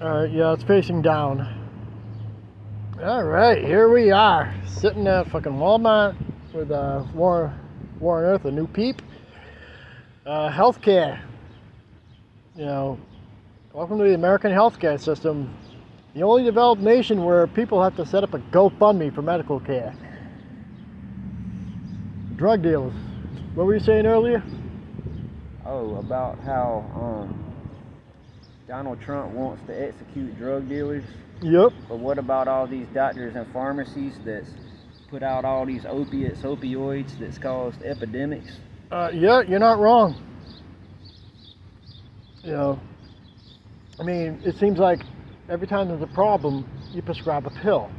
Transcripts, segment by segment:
Yeah, it's facing down. All right, here we are, sitting at fucking Walmart with TheWaronEarth, a new peep. Healthcare. Welcome to the American healthcare system, the only developed nation where people have to set up a GoFundMe for medical care. Drug dealers. What were you saying earlier? Oh, about how Donald Trump wants to execute drug dealers. Yep. But what about all these doctors and pharmacies that's put out all these opioids that's caused epidemics? Yeah, you're not wrong. I mean, it seems like every time there's a problem, you prescribe a pill.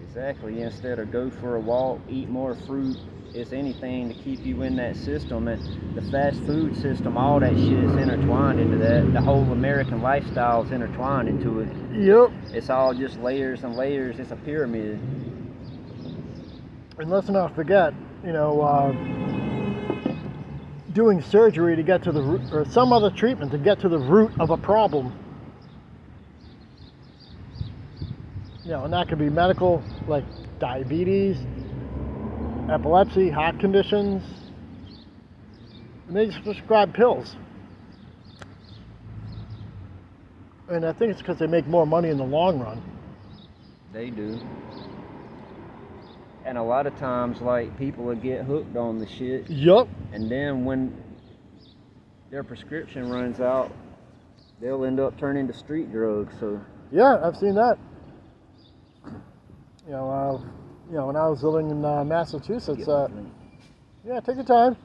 Exactly. Instead of go for a walk, eat more fruit, it's anything to keep you in that system. And the fast food system, all that shit is intertwined into that. The whole American lifestyle is intertwined into it. Yep. It's all just layers and layers. It's a pyramid. And let's not forget, doing surgery to get to the root, or some other treatment to get to the root of a problem. And that could be medical, like diabetes, epilepsy, heart conditions. And they just prescribe pills. And I think it's because they make more money in the long run. They do. And a lot of times, like, people will get hooked on the shit. Yup. And then when their prescription runs out, they'll end up turning to street drugs. So yeah, I've seen that. When I was living in Massachusetts, yeah, take your time.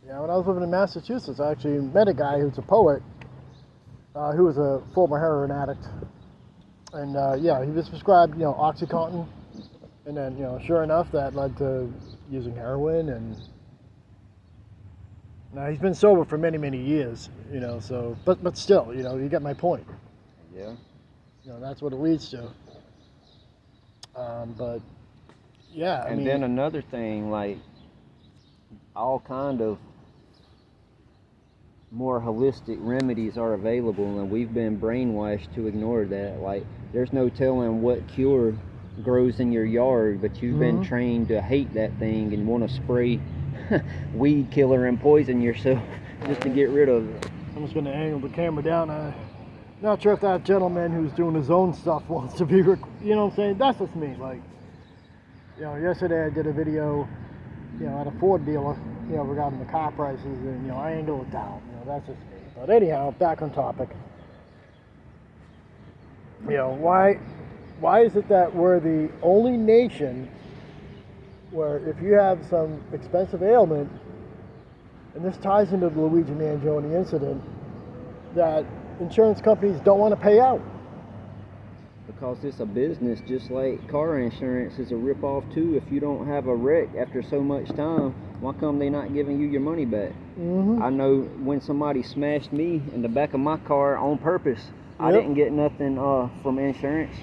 Yeah, when I was living in Massachusetts, I actually met a guy who's a poet, who was a former heroin addict. And yeah, he was prescribed, OxyContin. And then, sure enough, that led to using heroin. And now he's been sober for many, many years, so, but still, you get my point. Yeah. That's what it leads to. But yeah, and then another thing, like, all kind of more holistic remedies are available, and we've been brainwashed to ignore that. Like, there's no telling what cure grows in your yard, but you've been trained to hate that thing and want to spray weed killer and poison yourself just to get rid of it. I'm just going to angle the camera down. I'm not sure if that gentleman who's doing his own stuff wants to be, you know what I'm saying? That's just me. Like, yesterday I did a video, at a Ford dealer, regarding the car prices, and, I angled it down. That's just me. But anyhow, back on topic. Why is it that we're the only nation where if you have some expensive ailment, and this ties into the Luigi Mangione incident, that insurance companies don't want to pay out? Because it's a business, just like car insurance is a rip-off too. If you don't have a wreck after so much time, why come they not giving you your money back? I know when somebody smashed me in the back of my car on purpose, I didn't get nothing from insurance.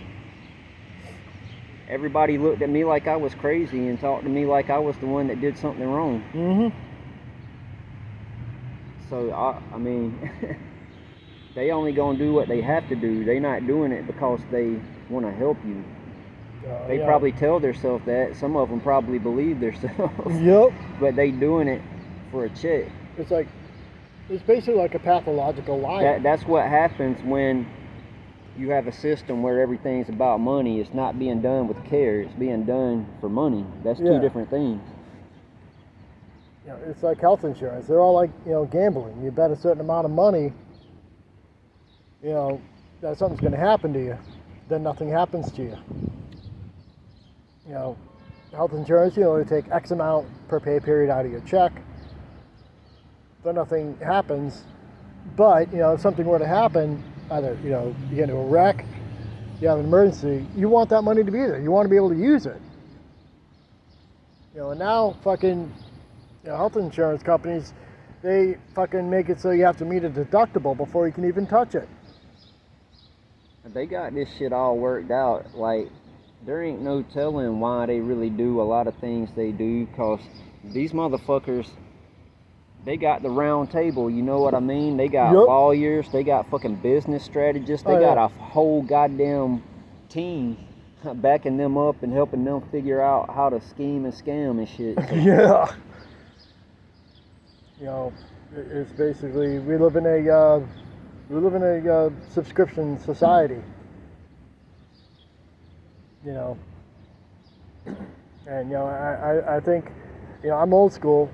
Everybody looked at me like I was crazy and talked to me like I was the one that did something wrong. So, I mean, they only gonna do what they have to do. They not doing it because they want to help you. They probably tell themselves that. Some of them probably believe themselves. Yep. But they doing it for a check. It's basically like a pathological lie. That's what happens when you have a system where everything's about money. It's not being done with care. It's being done for money. That's two different things. It's like health insurance. They're all like, gambling. You bet a certain amount of money, that something's going to happen to you. Then nothing happens to you. Health insurance, they take X amount per pay period out of your check. Then nothing happens. But, if something were to happen, either, you get into a wreck, you have an emergency, you want that money to be there. You want to be able to use it. And now fucking health insurance companies, they fucking make it so you have to meet a deductible before you can even touch it. They got this shit all worked out. Like, there ain't no telling why they really do a lot of things they do, cause these motherfuckers, they got the round table, you know what I mean? They got lawyers, they got fucking business strategists, they got a whole goddamn team backing them up and helping them figure out how to scheme and scam and shit. So, yeah. You know, it's basically, we live in a subscription society. You know, and, you know, I think, you know, I'm old school.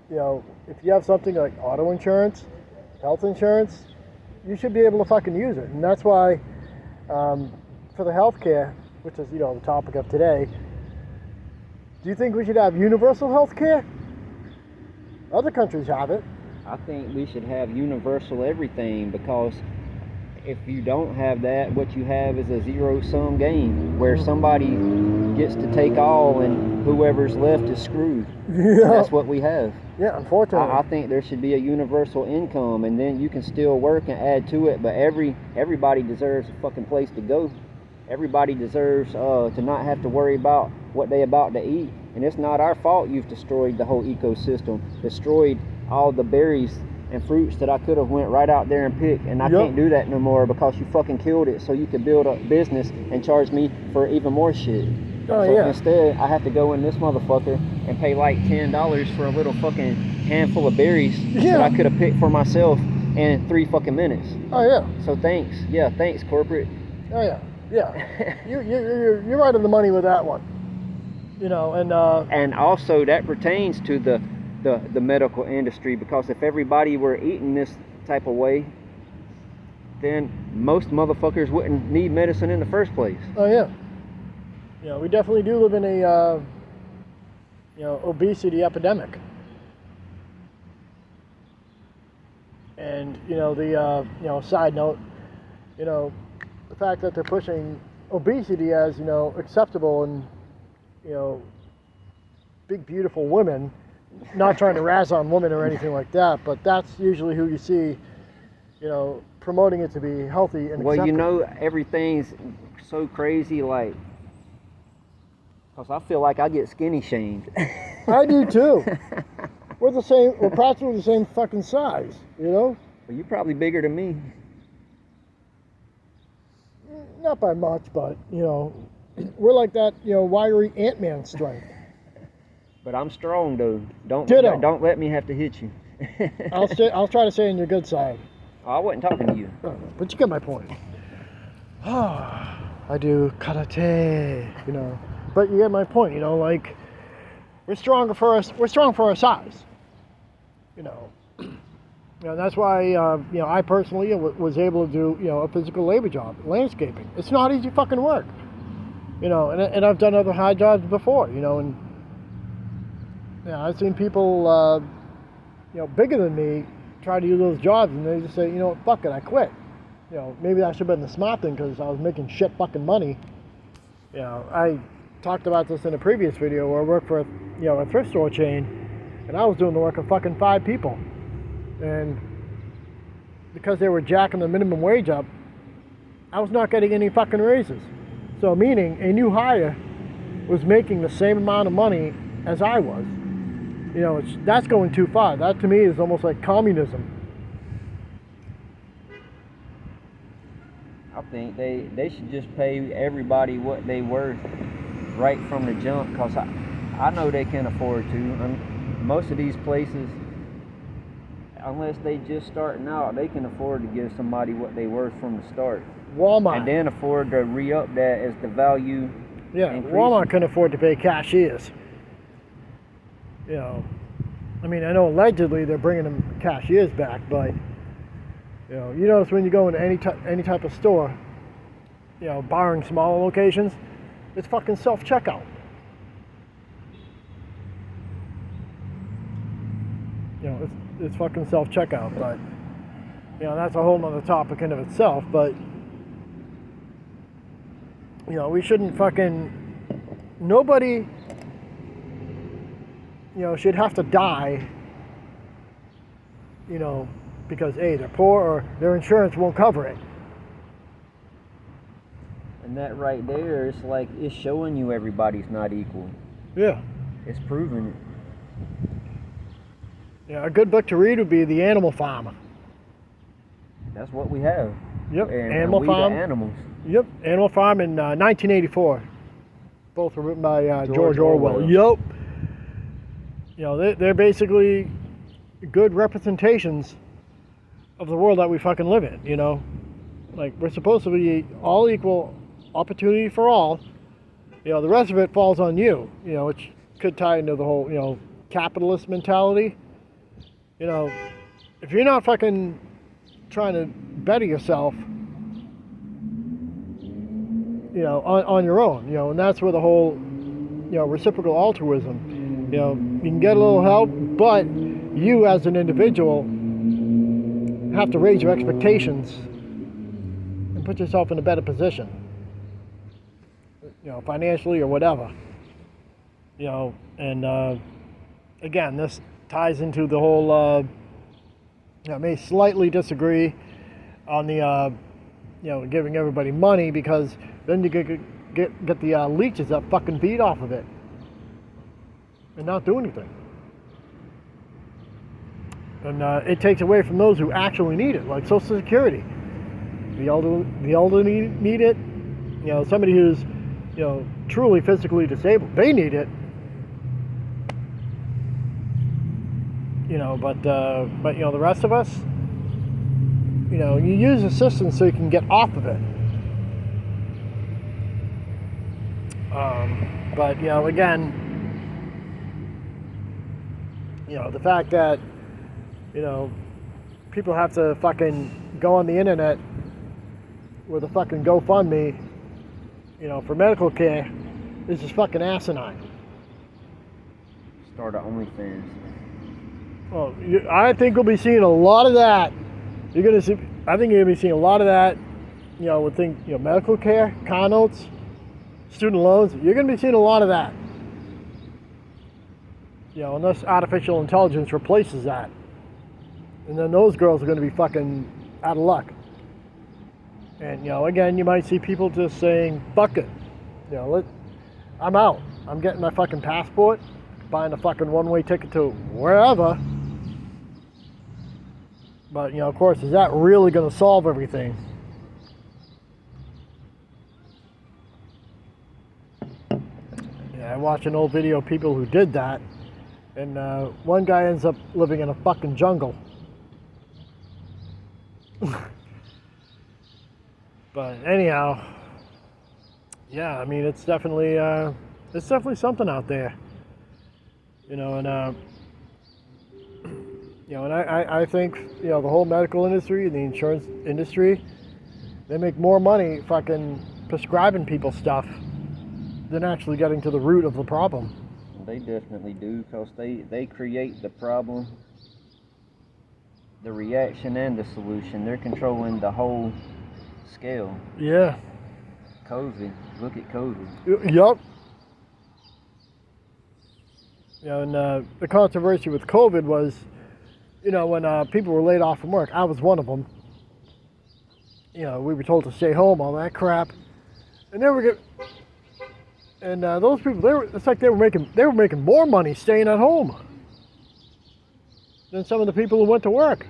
You know, if you have something like auto insurance, health insurance, you should be able to fucking use it. And that's why, for the healthcare, which is, you know, the topic of today, do you think we should have universal health care? Other countries have it. I think we should have universal everything, because if you don't have that, what you have is a zero-sum game where somebody gets to take all and whoever's left is screwed. Yeah. That's what we have. Yeah, unfortunately. I think there should be a universal income, and then you can still work and add to it, but everybody deserves a fucking place to go. Everybody deserves to not have to worry about what they about to eat. And it's not our fault you've destroyed the whole ecosystem, destroyed all the berries and fruits that I could have went right out there and picked, and I can't do that no more because you fucking killed it so you could build a business and charge me for even more shit. So instead, I have to go in this motherfucker and pay like $10 for a little fucking handful of berries that I could have picked for myself in 3 fucking minutes. Oh yeah. So thanks. Yeah, thanks, corporate. Oh yeah. Yeah. You're right on the money with that one. You know, and also that pertains to the medical industry, because if everybody were eating this type of way, then most motherfuckers wouldn't need medicine in the first place. Oh yeah. You know, we definitely do live in a you know, obesity epidemic. And you know, the you know, side note, you know, the fact that they're pushing obesity as, you know, acceptable and, you know, big beautiful women, not trying to razz on women or anything like that, but that's usually who you see, you know, promoting it to be healthy and well, acceptable. you know, everything's so crazy, like, because I feel like I get skinny shamed. I do too. We're practically the same fucking size, you know? Well, you're probably bigger than me. Not by much, but, you know, we're like that, you know, wiry Ant-Man strength. But I'm strong, though. Don't let me have to hit you. I'll try to stay on your good side. Oh, I wasn't talking to you. But you get my point. I do karate, you know. But you get my point, you know, like, we're strong for our size, you know. You know, that's why, you know, I personally was able to do, you know, a physical labor job, landscaping. It's not easy fucking work, you know, and I've done other high jobs before, you know, and, you know, I've seen people, you know, bigger than me try to do those jobs, and they just say, you know, fuck it, I quit. You know, maybe that should have been the smart thing, because I was making shit fucking money. You know, I talked about this in a previous video where I worked for, you know, a thrift store chain, and I was doing the work of fucking 5 people. And because they were jacking the minimum wage up, I was not getting any fucking raises. So meaning a new hire was making the same amount of money as I was. You know, that's going too far. That to me is almost like communism. I think they should just pay everybody what they worth right from the jump, because I know they can afford to. Most of these places, unless they just starting out, they can afford to give somebody what they worth from the start. Walmart. And then afford to re-up that as the value increases. Walmart can afford to pay cashiers. You know, I mean, I know allegedly they're bringing them cashiers back, but, you know, you notice when you go into any type of store, you know, barring smaller locations, it's fucking self-checkout. You know, it's fucking self-checkout, but, you know, that's a whole nother topic in of itself. But, you know, we shouldn't nobody, you know, should have to die, you know, because A, they're poor or their insurance won't cover it. And that right there, it's like, it's showing you everybody's not equal. Yeah. It's proving it. Yeah, a good book to read would be The Animal Farm. That's what we have. Yep, And Animal we Farm. the animals. Yep, Animal Farm in 1984. Both were written by George Orwell. Yep. You know, they're basically good representations of the world that we fucking live in, you know? Like, we're supposed to be all equal opportunity for all. You know, the rest of it falls on you, you know, which could tie into the whole, you know, capitalist mentality. You know, if you're not fucking trying to better yourself, you know, on your own, you know, and that's where the whole, you know, reciprocal altruism, you know, you can get a little help, but you as an individual have to raise your expectations and put yourself in a better position, you know, financially or whatever, you know. And again, this ties into the whole, I may slightly disagree on the, you know, giving everybody money, because then you get the leeches that fucking feed off of it and not do anything. And it takes away from those who actually need it, like Social Security. The elderly need it. You know, somebody who's, you know, truly physically disabled, they need it. You know, but you know, the rest of us, you know, you use the system so you can get off of it. But you know, again, you know, the fact that, you know, people have to fucking go on the internet with a fucking GoFundMe, you know, for medical care is just fucking asinine. Start an OnlyFans. Well, I think we'll be seeing a lot of that. You're gonna see. I think you're gonna be seeing a lot of that. You know, with things, you know, medical care, car notes, student loans. You're gonna be seeing a lot of that. You know, unless artificial intelligence replaces that, and then those girls are gonna be fucking out of luck. And you know, again, you might see people just saying, "Fuck it," you know, I'm out. I'm getting my fucking passport, buying a fucking one-way ticket to wherever. But you know, of course, is that really going to solve everything? Yeah, I watched an old video of people who did that, and one guy ends up living in a fucking jungle. But anyhow, yeah, I mean, it's definitely something out there, you know. And you know, and I think, you know, the whole medical industry and the insurance industry, they make more money fucking prescribing people stuff than actually getting to the root of the problem. They definitely do, because they create the problem, the reaction, and the solution. They're controlling the whole scale. Yeah. COVID. Look at COVID. Yup. You know, and the controversy with COVID was, you know, when people were laid off from work, I was one of them. You know, we were told to stay home, all that crap, and those people, it's like they were making more money staying at home than some of the people who went to work.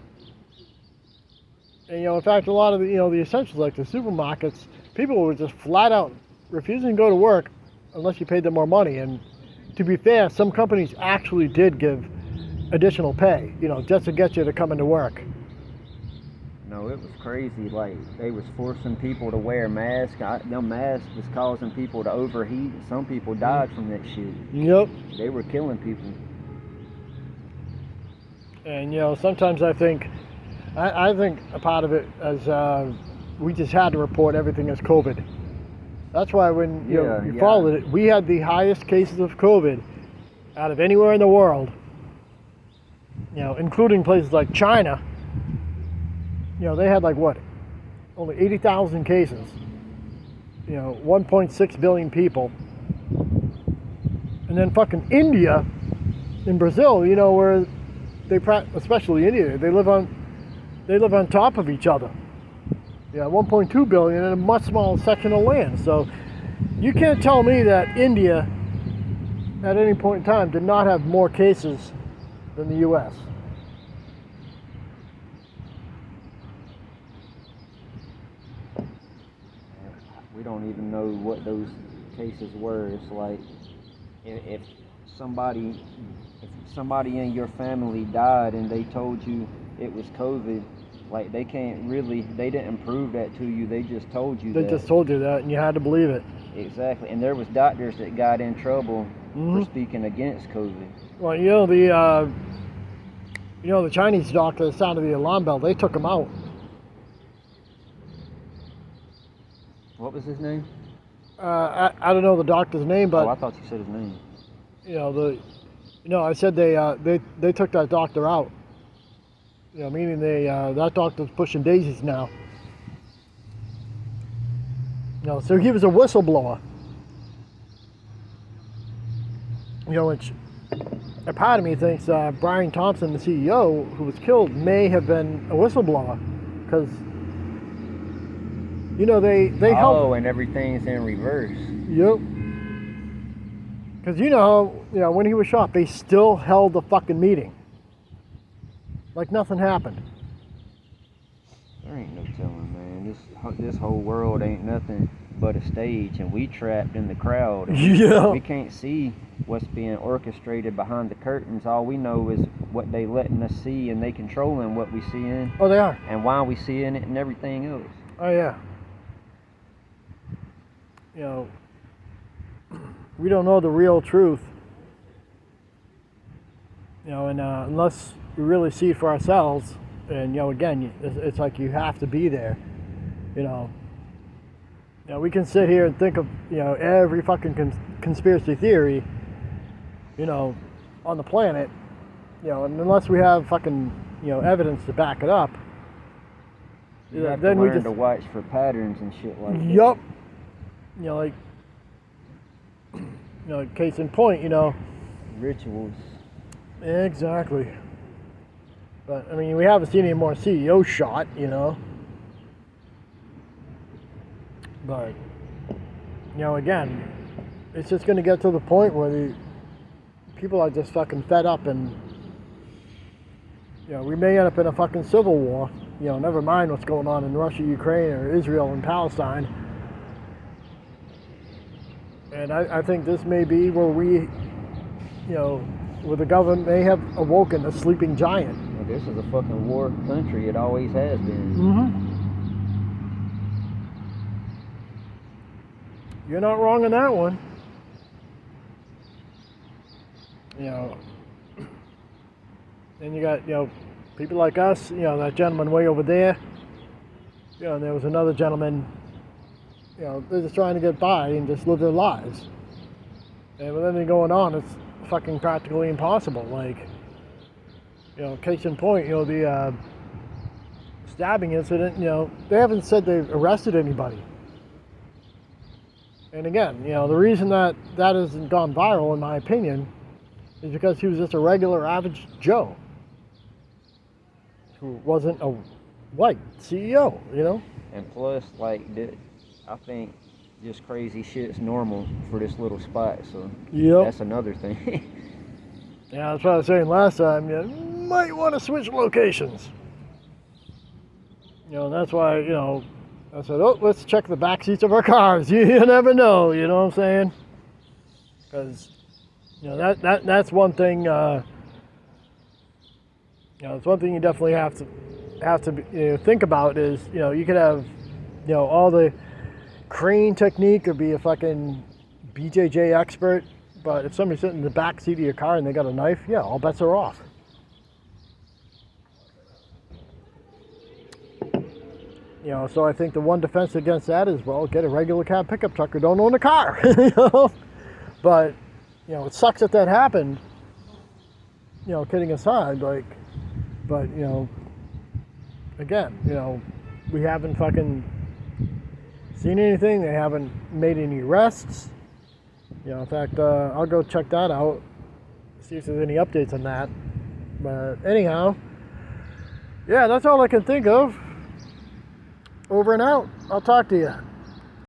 And you know, in fact, a lot of the, you know, the essentials like the supermarkets, people were just flat out refusing to go to work unless you paid them more money. And to be fair, some companies actually did give additional pay, you know, just to get you to come into work. No, it was crazy. Like, they was forcing people to wear masks. Them masks was causing people to overheat. Some people died from that shit. Yep. They were killing people. And you know, sometimes I think a part of it as we just had to report everything as COVID. That's why when you followed it, we had the highest cases of COVID out of anywhere in the world. You know, including places like China. You know, they had like what? Only 80,000 cases. You know, 1.6 billion people. And then fucking India and Brazil, you know, where especially India, they live on top of each other. Yeah, 1.2 billion in a much smaller section of land. So you can't tell me that India, at any point in time, did not have more cases than the U.S. We don't even know what those cases were. It's like if somebody in your family died and they told you it was COVID, like they didn't prove that to you. They just told you They just told you that, and you had to believe it. Exactly. And there was doctors that got in trouble for speaking against COVID. Well, the Chinese doctor that sounded the alarm bell, they took him out. What was his name? I don't know the doctor's name, but I thought you said his name. I said they took that doctor out. Meaning that doctor's pushing daisies now. So he was a whistleblower. Which a part of me thinks Brian Thompson, the CEO who was killed, may have been a whistleblower, because they help. Oh, and everything's in reverse. Yep. Because when he was shot, they still held the fucking meeting. Like nothing happened. There ain't no telling, man. This whole world ain't nothing but a stage, and we trapped in the crowd. And we can't see what's being orchestrated behind the curtains. All we know is what they letting us see, and they controlling what we see in. Oh, they are. And why we seeing it and everything else. Oh, yeah. We don't know the real truth. And unless we really see it for ourselves, and again, it's like you have to be there. We can sit here and think of every fucking conspiracy theory, on the planet, and unless we have fucking evidence to back it up, you have to learn to watch for patterns and shit like that. Yup. Case in point, rituals. Exactly. But we haven't seen any more CEOs shot, But again, it's just going to get to the point where the people are just fucking fed up, and we may end up in a fucking civil war. Never mind what's going on in Russia, Ukraine, or Israel and Palestine. And I think this may be where where the government may have awoken a sleeping giant. Well, this is a fucking war country. It always has been. Mm-hmm. You're not wrong on that one. Then you got, people like us, that gentleman way over there. And there was another gentleman, they're just trying to get by and just live their lives. And with anything going on, it's fucking practically impossible. Like, case in point, the stabbing incident, they haven't said they've arrested anybody. And again, the reason that hasn't gone viral, in my opinion, is because he was just a regular, average Joe who wasn't a white CEO, And plus, like, I think just crazy shit's normal for this little spot, so that's another thing. Yeah, that's what I was saying last time. You might want to switch locations. That's why, I said, let's check the back seats of our cars. You never know, you know what I'm saying? Because, that's one thing. It's one thing you definitely have to think about is, you could have, all the crane technique or be a fucking BJJ expert, but if somebody's sitting in the back seat of your car and they got a knife, all bets are off. So I think the one defense against that is, well, get a regular cab pickup truck or don't own a car. But it sucks that happened. Kidding aside, but again, we haven't fucking seen anything. They haven't made any arrests. In fact, I'll go check that out, see if there's any updates on that. But anyhow, that's all I can think of. Over and out. I'll talk to you.